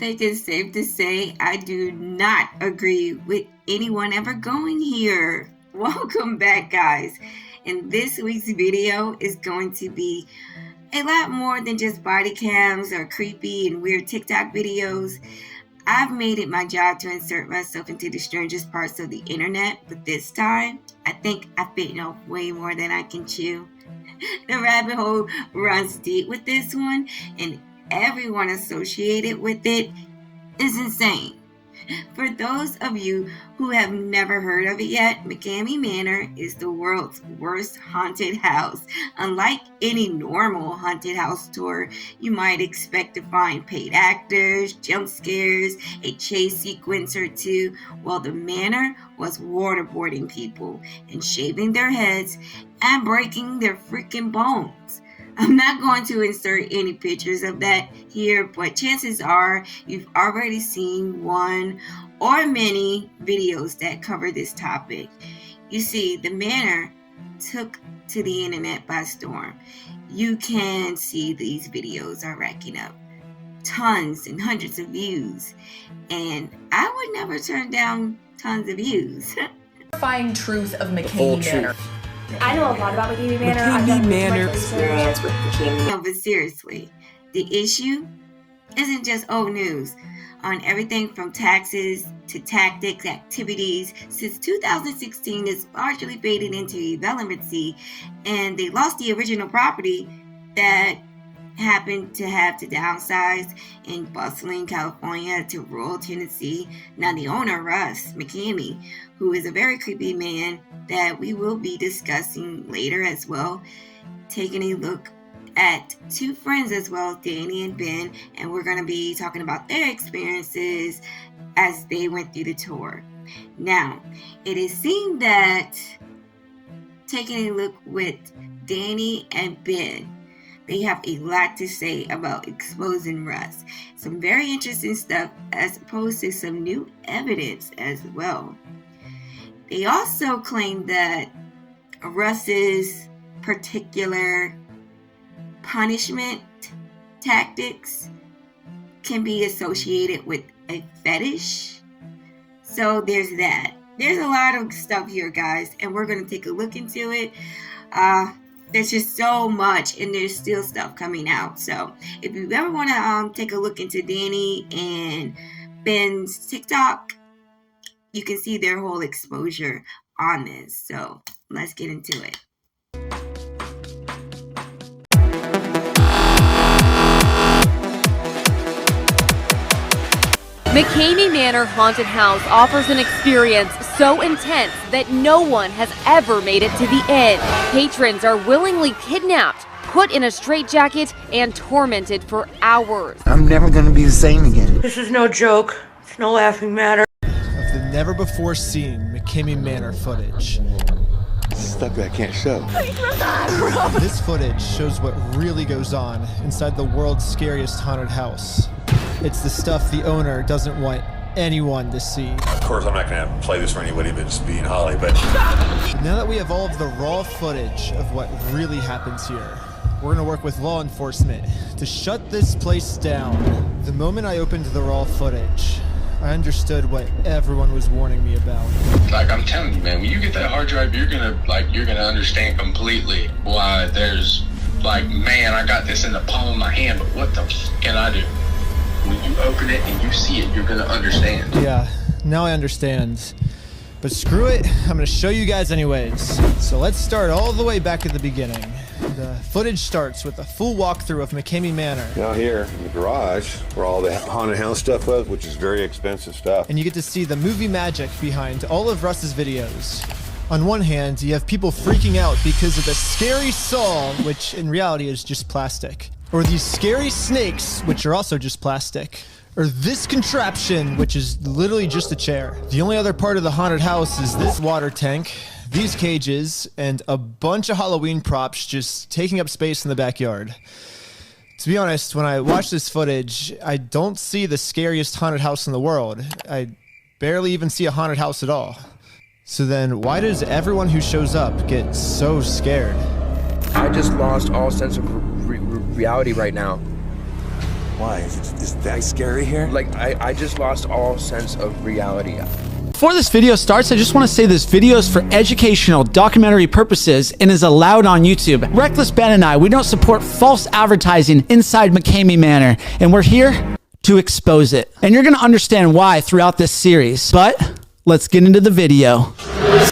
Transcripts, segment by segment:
think it's safe to say I do not agree with anyone ever going here. Welcome back, guys. And this week's video is going to be a lot more than just body cams or creepy and weird TikTok videos. I've made it my job to insert myself into the strangest parts of the internet, but this time, I think I've bitten off way more than I can chew. The rabbit hole runs deep with this one, and everyone associated with it is insane. For those of you who have never heard of it yet, Kamey Manor is the world's worst haunted house. Unlike any normal haunted house tour, you might expect to find paid actors, jump scares, a chase sequence or two, while the manor was waterboarding people and shaving their heads and breaking their freaking bones. I'm not going to insert any pictures of that here, but chances are you've already seen one or many videos that cover this topic. You see, the manor took to the internet by storm. You can see these videos are racking up tons and hundreds of views, and I would never turn down tons of views. Terrifying truth of Kamey Manor. I know a lot about Kamey Manor. Kamey Manor experience with Kamey. No, but seriously, the issue isn't just old news. On everything from taxes to tactics, activities, since 2016 it's largely faded into irrelevancy, and they lost the original property that happened to have to downsize in bustling California to rural Tennessee. Now the owner, Russ McKamey, who is a very creepy man that we will be discussing later as well, taking a look at two friends as well, Danny and Ben, and we're going to be talking about their experiences as they went through the tour. Now, it is seen that taking a look with Danny and Ben, they have a lot to say about exposing Russ. Some very interesting stuff as opposed to some new evidence as well. They also claim that Russ's particular punishment tactics can be associated with a fetish. So there's that. There's a lot of stuff here, guys, and we're going to take a look into it. There's just so much, and there's still stuff coming out. So if you ever want to take a look into Danny and Ben's TikTok, you can see their whole exposure on this. So let's get into it. Kamey Manor Haunted House offers an experience so intense that no one has ever made it to the end. Patrons are willingly kidnapped, put in a straitjacket, and tormented for hours. I'm never gonna be the same again. This is no joke. It's no laughing matter. Of the never-before-seen Kamey Manor footage. Stuff that I can't show. This footage shows what really goes on inside the world's scariest haunted house. It's the stuff the owner doesn't want anyone to see. Of course, I'm not going to play this for anybody but just being Holly, but... Now that we have all of the raw footage of what really happens here, we're going to work with law enforcement to shut this place down. The moment I opened the raw footage, I understood what everyone was warning me about. Like, I'm telling you, man, when you get that hard drive, you're gonna understand completely why there's, like, man, I got this in the palm of my hand, but what the f can I do? When you open it and you see it, you're gonna understand. Yeah, now I understand. But screw it, I'm gonna show you guys anyways. So let's start all the way back at the beginning. The footage starts with a full walkthrough of Kamey Manor. Now here in the garage, where all the haunted house stuff was, which is very expensive stuff. And you get to see the movie magic behind all of Russ's videos. On one hand, you have people freaking out because of the scary saw, which in reality is just plastic. Or these scary snakes, which are also just plastic. Or this contraption, which is literally just a chair. The only other part of the haunted house is this water tank, these cages, and a bunch of Halloween props just taking up space in the backyard. To be honest, when I watch this footage, I don't see the scariest haunted house in the world. I barely even see a haunted house at all. So then, why does everyone who shows up get so scared? I just lost all sense of reality right now. Why? Is it that scary here? Like, I just lost all sense of reality. Before this video starts, I just want to say this video is for educational, documentary purposes and is allowed on YouTube. Reckless Ben and I, we don't support false advertising inside McKamey Manor, and we're here to expose it. And you're going to understand why throughout this series. But let's get into the video.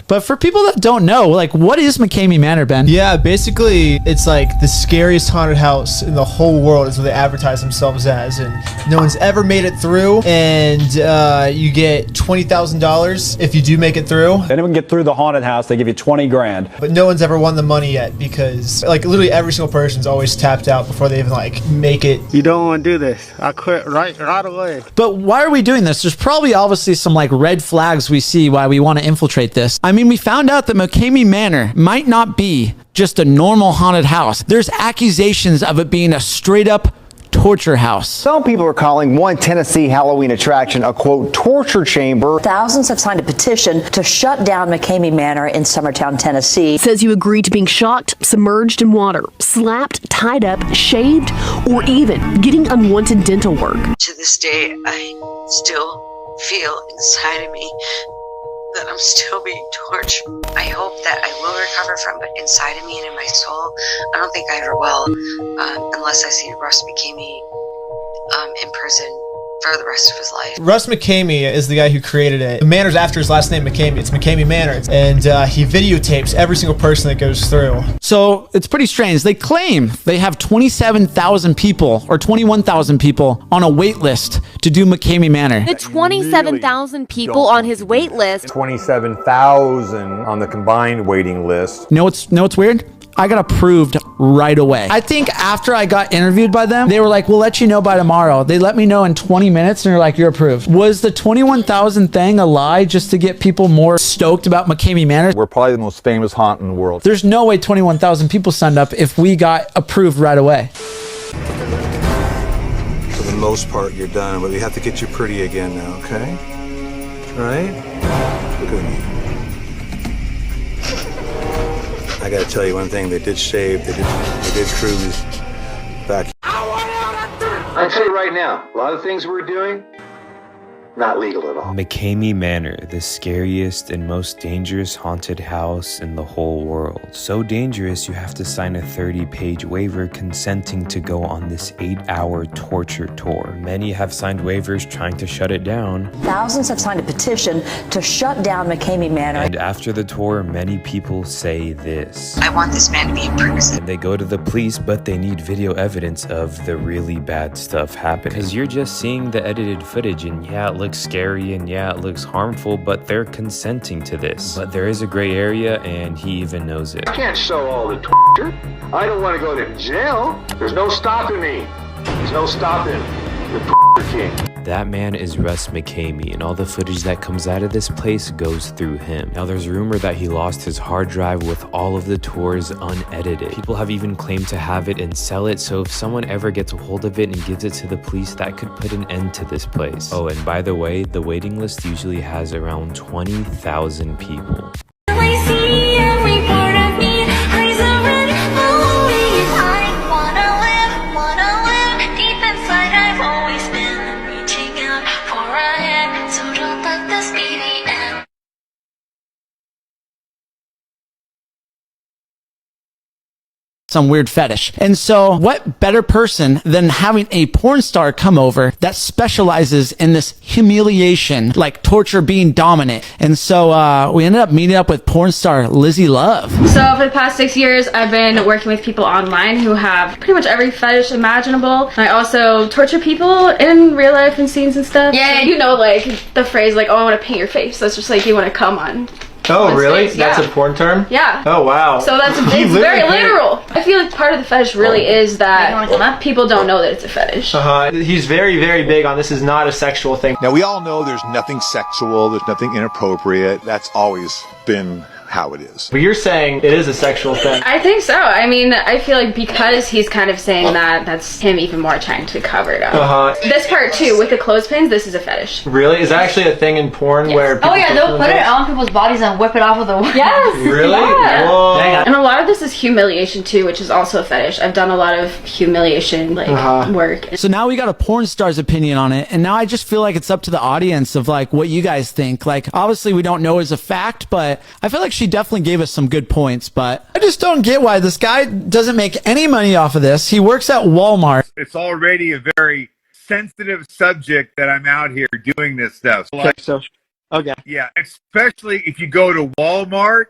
But for people that don't know, like, what is McKamey Manor, Ben? Yeah, basically, it's like the scariest haunted house in the whole world is what they advertise themselves as, and no one's ever made it through, and you get $20,000 if you do make it through. If anyone can get through the haunted house, they give you 20 grand. But no one's ever won the money yet because, like, literally every single person's always tapped out before they even, like, make it. You don't want to do this. I quit right away. But why are we doing this? There's probably obviously some, like, red flags we see why we want to infiltrate this. I mean, we found out that McKamey Manor might not be just a normal haunted house. There's accusations of it being a straight up torture house. Some people are calling one Tennessee Halloween attraction a, quote, torture chamber. Thousands have signed a petition to shut down McKamey Manor in Summertown, Tennessee. Says you agreed to being shocked, submerged in water, slapped, tied up, shaved, or even getting unwanted dental work. To this day, I still feel inside of me that I'm still being tortured. I hope that I will recover from it inside of me and in my soul. I don't think I ever will, unless I see Russ McKamey in prison for the rest of his life. Russ McKamey is the guy who created it. The manor's after his last name, McKamey. It's McKamey Manor. And he videotapes every single person that goes through. So it's pretty strange. They claim they have 27,000 people or 21,000 people on a wait list to do McKamey Manor. The 27,000 people on his wait list. 27,000 on the combined waiting list. Know what's weird? I got approved right away. I think after I got interviewed by them, they were like, we'll let you know by tomorrow. They let me know in 20 minutes and they're like, you're approved. Was the 21,000 thing a lie just to get people more stoked about McKamey Manor? We're probably the most famous haunt in the world. There's no way 21,000 people signed up if we got approved right away. For the most part, you're done, but we have to get you pretty again now, okay? Right? Look at me. I gotta tell you one thing, they did shave, they did cruise back. I'll tell you right now, a lot of things we're doing, not legal at all. McKamey Manor, the scariest and most dangerous haunted house in the whole world. So dangerous you have to sign a 30-page waiver consenting to go on this 8-hour torture tour. Many have signed waivers trying to shut it down. Thousands have signed a petition to shut down McKamey Manor. And after the tour, many people say this. I want this man to be in prison. And they go to the police, but they need video evidence of the really bad stuff happening. Because you're just seeing the edited footage and yeah, it looks scary and yeah, it looks harmful, but they're consenting to this. But there is a gray area and he even knows it. I can't show all the torture. I don't want to go to jail. There's no stopping me. There's no stopping the torture king. That man is Russ McKamey, and all the footage that comes out of this place goes through him. Now there's rumor that he lost his hard drive with all of the tours unedited. People have even claimed to have it and sell it, so if someone ever gets a hold of it and gives it to the police, that could put an end to this place. Oh, and by the way, the waiting list usually has around 20,000 people. Some weird fetish. And so what better person than having a porn star come over that specializes in this humiliation, like torture being dominant. And so we ended up meeting up with porn star Lizzie Love. So for the past 6 years, I've been working with people online who have pretty much every fetish imaginable. I also torture people in real life and scenes and stuff. Yeah, you know, like the phrase like, oh, I want to paint your face. That's just like you want to come on. Oh, really? That's a porn term? Yeah. Oh, wow. So that's it's very literal. I feel like part of the fetish really is that people don't know that it's a fetish. He's very, very big on this is not a sexual thing. Now, we all know there's nothing sexual, there's nothing inappropriate. That's always been how it is. But you're saying it is a sexual thing. I think so. I mean, I feel like because he's kind of saying that, that's him even more trying to cover it up. This part too, with the clothespins, this is a fetish. Really? Is that actually a thing in porn where people they'll put it on people's bodies and whip it off with a Yes! Really? Yeah. Whoa. And a lot of this is humiliation too, which is also a fetish. I've done a lot of humiliation work. So now we got a porn star's opinion on it, and now I just feel like it's up to the audience of like what you guys think. Like obviously we don't know as a fact, but I feel like she definitely gave us some good points. But I just don't get why this guy doesn't make any money off of this. He works at Walmart. It's already a very sensitive subject that I'm out here doing this stuff. Okay. Yeah, especially if you go to Walmart,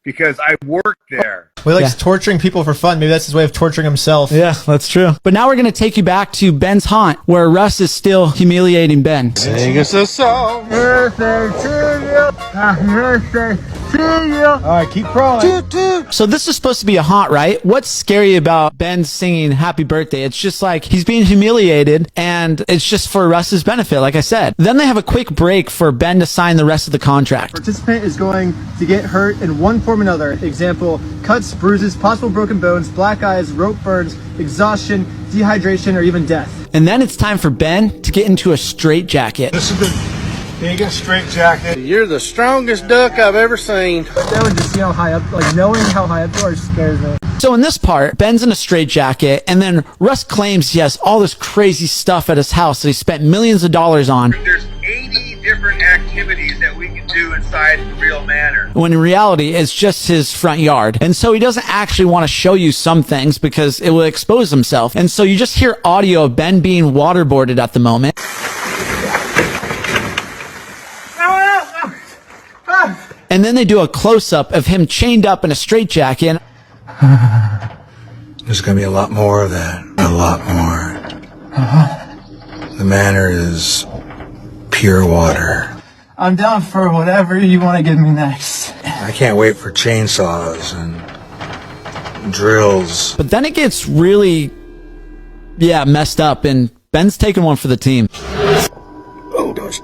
because I work there. He likes torturing people for fun. Maybe that's his way of torturing himself. Yeah, that's true. But now we're going to take you back to Ben's haunt, where Russ is still humiliating Ben. Sing us a song. All right, keep crawling. So this is supposed to be a haunt, right? What's scary about Ben singing happy birthday? It's just like he's being humiliated, and it's just for Russ's benefit, like I said. Then they have a quick break for Ben to sign the rest of the contract. Participant is going to get hurt in one form or another. Example, cuts, bruises, possible broken bones, black eyes, rope burns, exhaustion, dehydration, or even death. And then it's time for Ben to get into a straitjacket. This is the biggest straitjacket. You're the strongest duck I've ever seen. That would just see how high up, like knowing how high up you are scares me. So in this part, Ben's in a straitjacket, and then Russ claims he has all this crazy stuff at his house that he spent millions of dollars on. There's 80 different activities that we can do inside the real manor. When in reality, it's just his front yard. And so he doesn't actually want to show you some things because it will expose himself. And so you just hear audio of Ben being waterboarded at the moment. And then they do a close-up of him chained up in a straitjacket. There's gonna be a lot more of that. A lot more. The manor is pure water. I'm down for whatever you want to give me next. I can't wait for chainsaws and drills. But then it gets really, messed up, and Ben's taking one for the team. Oh, gosh.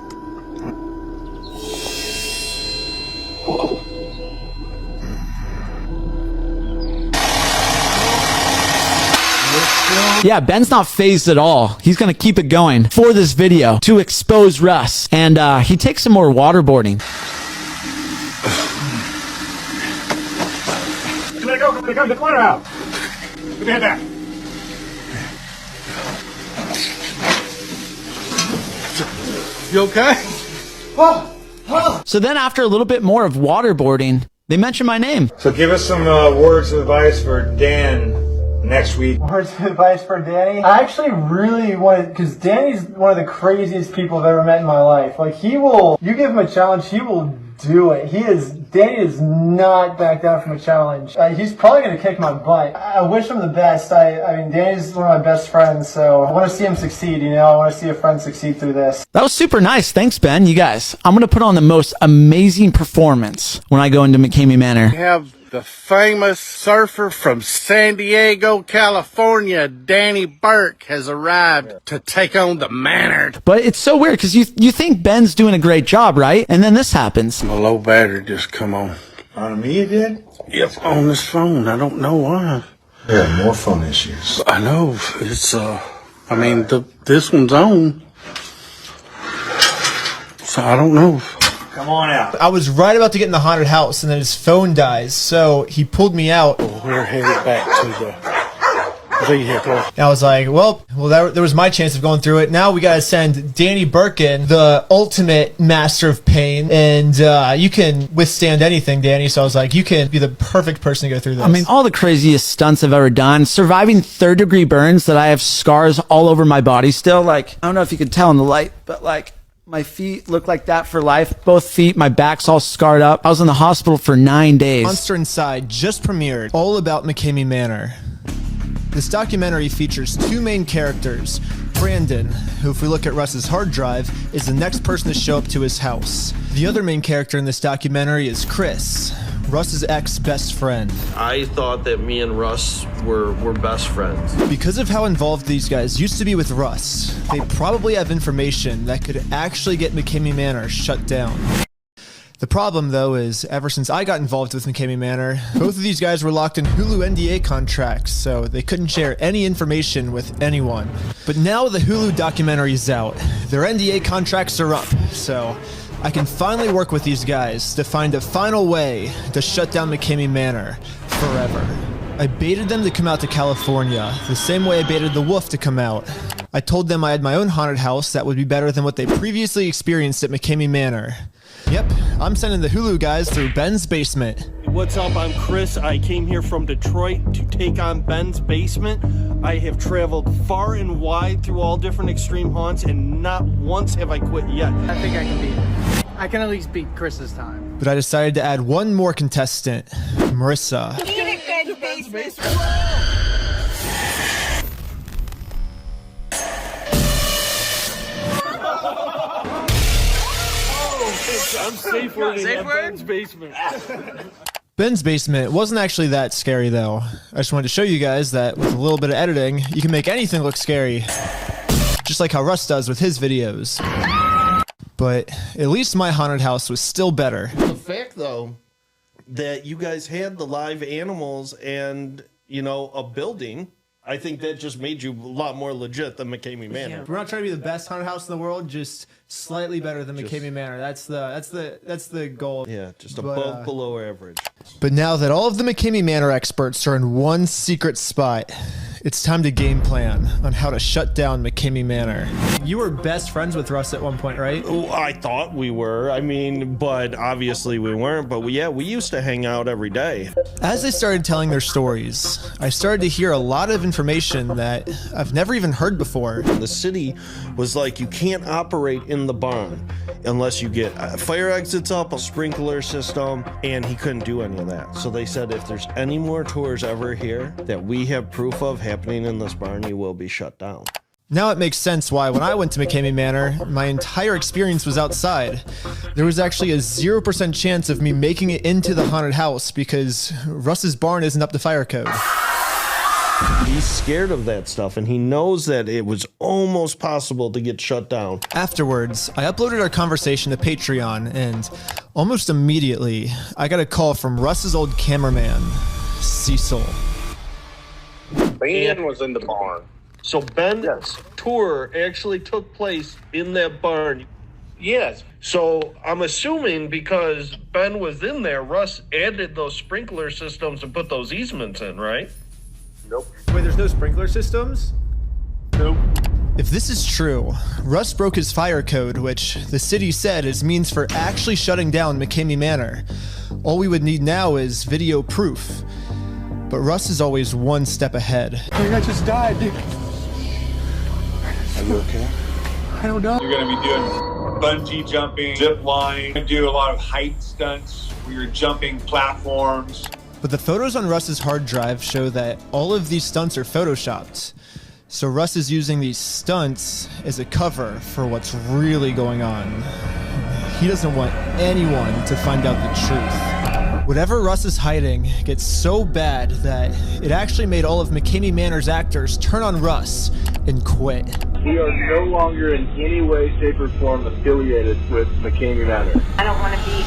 Yeah, Ben's not phased at all. He's going to keep it going for this video to expose Russ. And he takes some more waterboarding. Come on, the corner out. Put your head back. You okay? So then after a little bit more of waterboarding, they mention my name. So give us some words of advice for Dan next week. Words of advice for Danny? I actually really wanted, because Danny's one of the craziest people I've ever met in my life. Like, you give him a challenge, he will do it. Danny is not back down from a challenge. He's probably going to kick my butt. I wish him the best. I mean, Danny's one of my best friends, so I want to see him succeed, I want to see a friend succeed through this. That was super nice. Thanks, Ben. You guys, I'm going to put on the most amazing performance when I go into McKamey Manor. We have the famous surfer from San Diego, California, Danny Burke, has arrived to take on the manor. But it's so weird because you think Ben's doing a great job, right? And then this happens. My low battery just come on. On me, you did? Yep, on this phone. I don't know why. Yeah, more phone issues. I know. It's, this one's on. So I don't know. Come on out. I was right about to get in the haunted house, and then his phone dies, so he pulled me out. We're headed back to the vehicle. And I was like, well, there was my chance of going through it. Now we gotta send Danny Birkin, the ultimate master of pain, and you can withstand anything, Danny. So I was like, you can be the perfect person to go through this. I mean, all the craziest stunts I've ever done. Surviving third-degree burns that I have scars all over my body still. Like, I don't know if you can tell in the light, but like, my feet look like that for life. Both feet, my back's all scarred up. I was in the hospital for 9 days. Monster Inside just premiered, all about McKamey Manor. This documentary features two main characters. Brandon, who if we look at Russ's hard drive, is the next person to show up to his house. The other main character in this documentary is Chris, Russ's ex-best friend. I thought that me and Russ were best friends. Because of how involved these guys used to be with Russ, they probably have information that could actually get McKamey Manor shut down. The problem, though, is ever since I got involved with McKamey Manor, both of these guys were locked in Hulu NDA contracts, so they couldn't share any information with anyone. But now the Hulu documentary is out. Their NDA contracts are up, so I can finally work with these guys to find a final way to shut down McKamey Manor forever. I baited them to come out to California, the same way I baited the wolf to come out. I told them I had my own haunted house that would be better than what they previously experienced at McKamey Manor. Yep, I'm sending the Hulu guys through Ben's basement. What's up? I'm Chris. I came here from Detroit to take on Ben's basement. I have traveled far and wide through all different extreme haunts, and not once have I quit yet. I think I can beat it. I can at least beat Chris's time. But I decided to add one more contestant, Marissa. Ben's basement. I'm safer in Ben's basement. Ben's basement wasn't actually that scary, though. I just wanted to show you guys that with a little bit of editing, you can make anything look scary. Just like how Russ does with his videos. But at least my haunted house was still better. The fact, though, that you guys had the live animals and, you know, a building, I think that just made you a lot more legit than McKamey Manor. We're not trying to be the best haunted house in the world, just slightly better than McKamey Manor. That's the goal. Yeah, just above below average. But now that all of the McKamey Manor experts are in one secret spot, it's time to game plan on how to shut down McKamey Manor. You were best friends with Russ at one point, right? Oh, I thought we were. I mean, but obviously we weren't. But we used to hang out every day. As they started telling their stories, I started to hear a lot of information that I've never even heard before. The city was like, you can't operate in the barn unless you get fire exits up, a sprinkler system, and he couldn't do any of that. So they said if there's any more tours ever here that we have proof of happening in this barn, you will be shut down. Now it makes sense why when I went to McKamey Manor, my entire experience was outside. There was actually a 0% chance of me making it into the haunted house because Russ's barn isn't up to fire code. He's scared of that stuff, and he knows that it was almost possible to get shut down. Afterwards, I uploaded our conversation to Patreon, and almost immediately, I got a call from Russ's old cameraman, Cecil. Ben was in the barn. So Ben's tour actually took place in that barn. Yes. So I'm assuming because Ben was in there, Russ added those sprinkler systems and put those easements in, right? Nope. Wait, there's no sprinkler systems? Nope. If this is true, Russ broke his fire code, which the city said is means for actually shutting down McKamey Manor. All we would need now is video proof. But Russ is always one step ahead. I think I just died, dude. Are you okay? I don't know. You're going to be doing bungee jumping, zip line, do a lot of height stunts where you're jumping platforms. But the photos on Russ's hard drive show that all of these stunts are photoshopped. So Russ is using these stunts as a cover for what's really going on. He doesn't want anyone to find out the truth. Whatever Russ is hiding gets so bad that it actually made all of McKamey Manor's actors turn on Russ and quit. We are no longer in any way, shape, or form affiliated with McKamey Manor. I don't want to be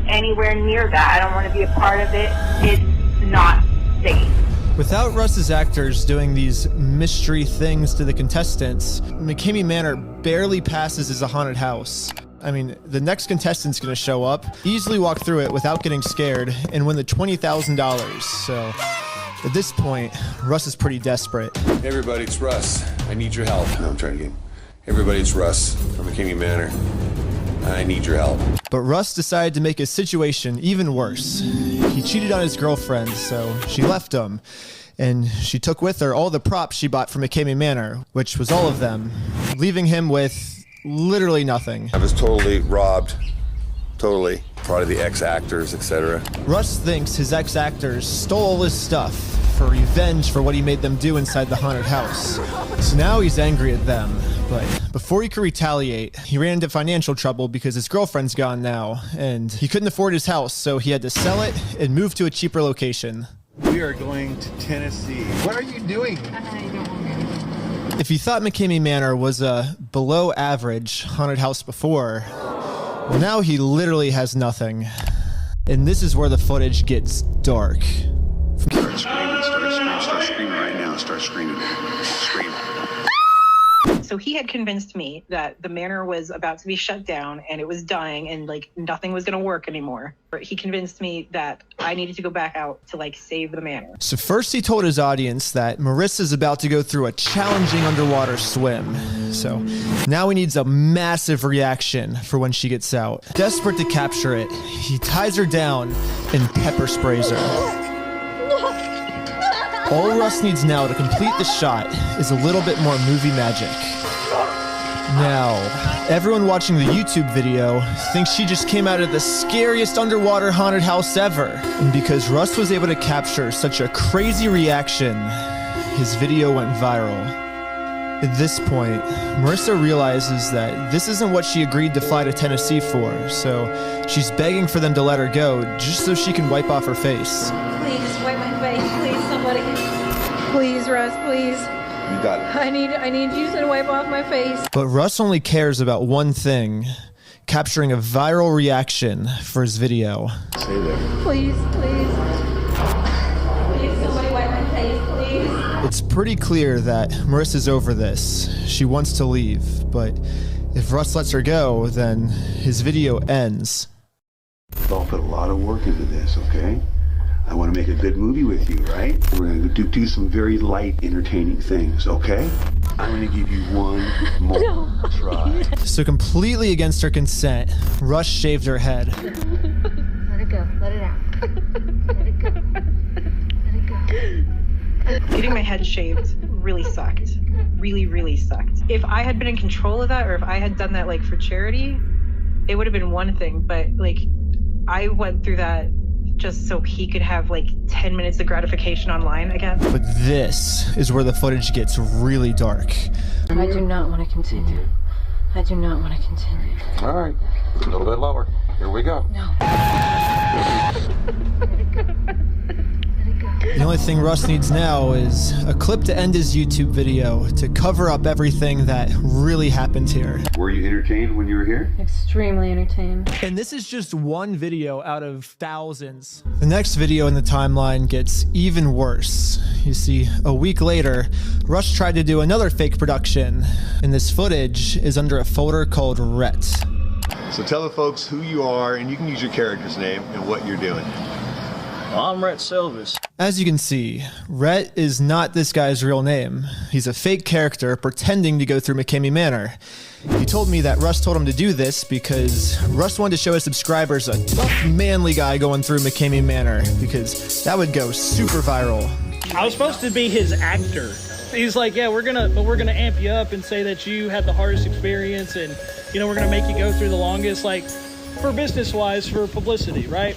anywhere near that. I don't want to be a part of it. It's not safe. Without Russ's actors doing these mystery things to the contestants, McKamey Manor barely passes as a haunted house. I mean, the next contestant's gonna show up, easily walk through it without getting scared, and win the $20,000. So, at this point, Russ is pretty desperate. Hey everybody, it's Russ. I need your help. No, I'm trying again. Hey everybody, it's Russ from McKamey Manor. I need your help. But Russ decided to make his situation even worse. He cheated on his girlfriend, so she left him. And she took with her all the props she bought from McKamey Manor, which was all of them, leaving him with literally nothing. I was totally robbed. Totally. Part of the ex-actors, etc. Russ thinks his ex-actors stole all his stuff for revenge for what he made them do inside the haunted house. So now he's angry at them. But before he could retaliate, he ran into financial trouble because his girlfriend's gone now, and he couldn't afford his house, so he had to sell it and move to a cheaper location. We are going to Tennessee. What are you doing? If you thought McKamey Manor was a below average haunted house before, Well, now he literally has nothing. And this is where the footage gets dark. Start screaming right now. Start screaming. Scream. So he had convinced me that the manor was about to be shut down and it was dying and like nothing was going to work anymore. He convinced me that I needed to go back out to like save the manor. So first he told his audience that Marissa's about to go through a challenging underwater swim. So now he needs a massive reaction for when she gets out. Desperate to capture it, he ties her down and pepper sprays her. All Russ needs now to complete the shot is a little bit more movie magic. Now, everyone watching the YouTube video thinks she just came out of the scariest underwater haunted house ever. And because Russ was able to capture such a crazy reaction, his video went viral. At this point, Marissa realizes that this isn't what she agreed to fly to Tennessee for, so she's begging for them to let her go just so she can wipe off her face. Please, just wipe my face, please, somebody. Please, Russ, please. You got it. I need you to wipe off my face. But Russ only cares about one thing, capturing a viral reaction for his video. Stay there. Please, please. Please, somebody wipe my face, please. It's pretty clear that Marissa's over this. She wants to leave, but if Russ lets her go, then his video ends. I'll put a lot of work into this, okay? I want to make a good movie with you, right? We're going to do some very light, entertaining things, okay? I'm going to give you one more try. So completely against her consent, Russ shaved her head. Let it go. Let it out. Let it go. Let it go. Getting my head shaved really sucked. Really, really sucked. If I had been in control of that or if I had done that like for charity, it would have been one thing. But like I went through that just so he could have like 10 minutes of gratification online again. But this is where the footage gets really dark. I do not want to continue. I do not want to continue. All right, a little bit lower. Here we go. No. The only thing Russ needs now is a clip to end his YouTube video to cover up everything that really happened here. Were you entertained when you were here? Extremely entertained. And this is just one video out of thousands. The next video in the timeline gets even worse. You see, a week later, Russ tried to do another fake production, and this footage is under a folder called Rhett. So tell the folks who you are, and you can use your character's name and what you're doing. I'm Rhett Silvis. As you can see, Rhett is not this guy's real name. He's a fake character pretending to go through McKamey Manor. He told me that Russ told him to do this because Russ wanted to show his subscribers a tough, manly guy going through McKamey Manor, because that would go super viral. I was supposed to be his actor. He's like, yeah, we're gonna amp you up and say that you had the hardest experience, and we're gonna make you go through the longest, like for business-wise, for publicity, right?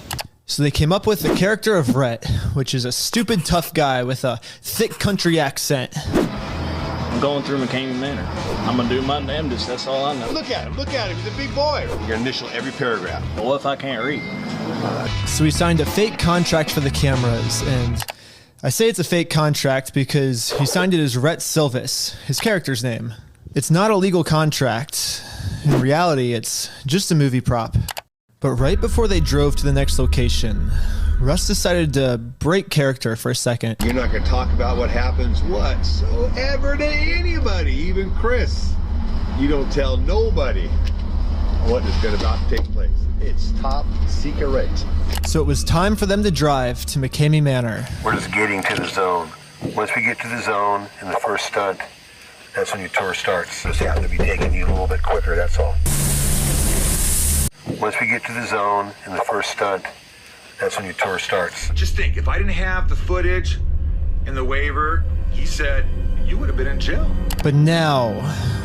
So they came up with the character of Rhett, which is a stupid tough guy with a thick country accent. I'm going through McKamey Manor. I'm gonna do my damnedest, that's all I know. Look at him, he's a big boy. You're gonna initial every paragraph. Well, what if I can't read? So he signed a fake contract for the cameras, and I say it's a fake contract because he signed it as Rhett Silvis, his character's name. It's not a legal contract. In reality, it's just a movie prop. But right before they drove to the next location, Russ decided to break character for a second. You're not gonna talk about what happens whatsoever to anybody, even Chris. You don't tell nobody what is about to take place. It's top secret. So it was time for them to drive to McKamey Manor. We're just getting to the zone. Once we get to the zone in the first stunt, that's when your tour starts. Just happen to be taking you a little bit quicker, that's all. Once we get to the zone in the first stunt, that's when your tour starts. Just think, if I didn't have the footage and the waiver, he said, you would have been in jail. But now,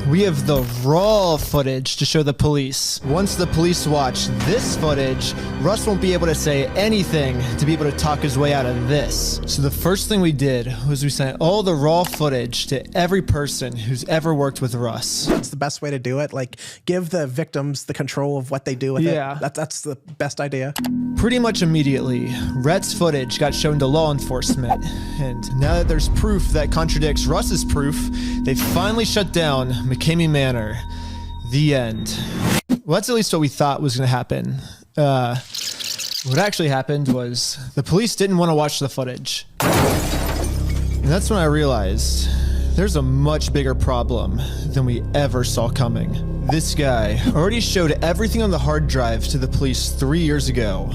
we have the raw footage to show the police. Once the police watch this footage, Russ won't be able to say anything to be able to talk his way out of this. So the first thing we did was we sent all the raw footage to every person who's ever worked with Russ. That's the best way to do it. Like, give the victims the control of what they do with it. That's the best idea. Pretty much immediately, Rhett's footage got shown to law enforcement. And now that there's proof that contradicts Russ's proof, they finally shut down McKamey Manor. The end. Well, that's at least what we thought was going to happen. What actually happened was the police didn't want to watch the footage. And that's when I realized there's a much bigger problem than we ever saw coming. This guy already showed everything on the hard drive to the police 3 years ago,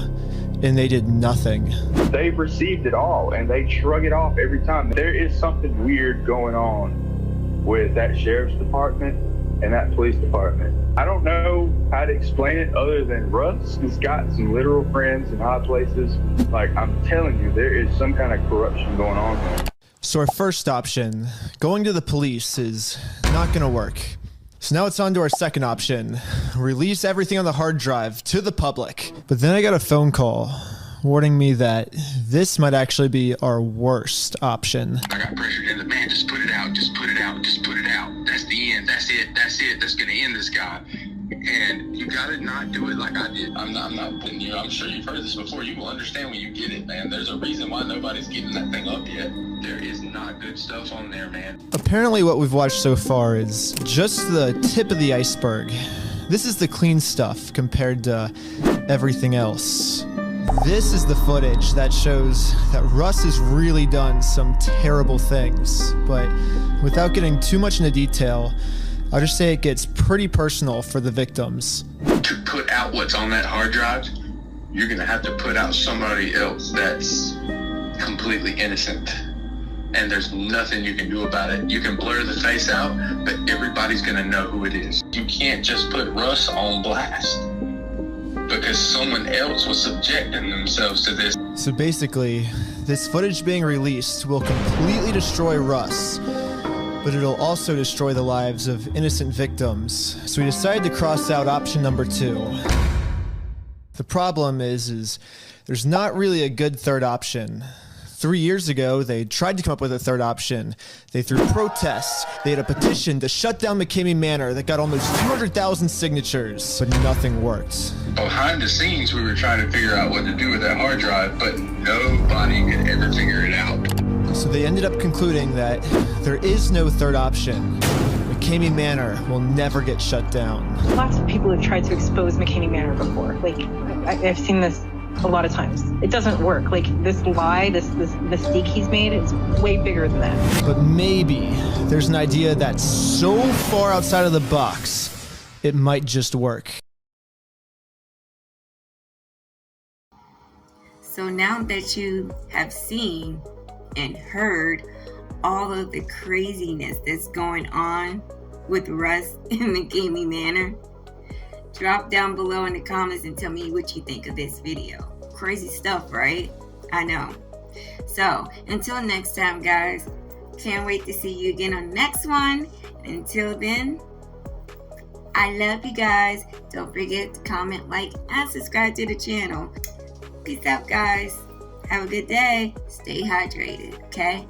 and they did nothing. They've received it all, and they shrug it off every time. There is something weird going on with that sheriff's department and that police department. I don't know how to explain it other than Russ has got some literal friends in high places. Like, I'm telling you, there is some kind of corruption going on there. So our first option, going to the police, is not going to work. So now it's on to our second option, release everything on the hard drive to the public. But then I got a phone call warning me that this might actually be our worst option. I got pressured into, man, just put it out, just put it out, just put it out. That's the end, that's it, that's gonna end this guy. And you gotta not do it like I did. I'm not putting you, I'm sure you've heard this before, you will understand when you get it, man. There's a reason why nobody's getting that thing up yet. There is not good stuff on there, man. Apparently what we've watched so far is just the tip of the iceberg. This is the clean stuff compared to everything else. This is the footage that shows that Russ has really done some terrible things, but without getting too much into detail, I'll just say it gets pretty personal for the victims. To put out what's on that hard drive, you're gonna have to put out somebody else that's completely innocent. And there's nothing you can do about it. You can blur the face out, but everybody's gonna know who it is. You can't just put Russ on blast, because someone else was subjecting themselves to this. So basically, this footage being released will completely destroy Russ, but it'll also destroy the lives of innocent victims. So we decided to cross out option number 2. The problem is there's not really a good third option. 3 years ago, they tried to come up with a third option. They threw protests. They had a petition to shut down McKamey Manor that got almost 200,000 signatures, but nothing worked. Behind the scenes, we were trying to figure out what to do with that hard drive, but nobody could ever figure it out. So they ended up concluding that there is no third option. McKamey Manor will never get shut down. Lots of people have tried to expose McKamey Manor before. Like, I've seen this a lot of times. It doesn't work. Like, this lie, this mistake he's made, it's way bigger than that. But maybe there's an idea that's so far outside of the box, it might just work. So now that you have seen and heard all of the craziness that's going on with Russ in McKamey Manor, drop down below in the comments and tell me what you think of this video. Crazy stuff, right? I know. So, until next time, guys, can't wait to see you again on the next one. Until then, I love you guys. Don't forget to comment, like, and subscribe to the channel. Peace out, guys. Have a good day. Stay hydrated, okay?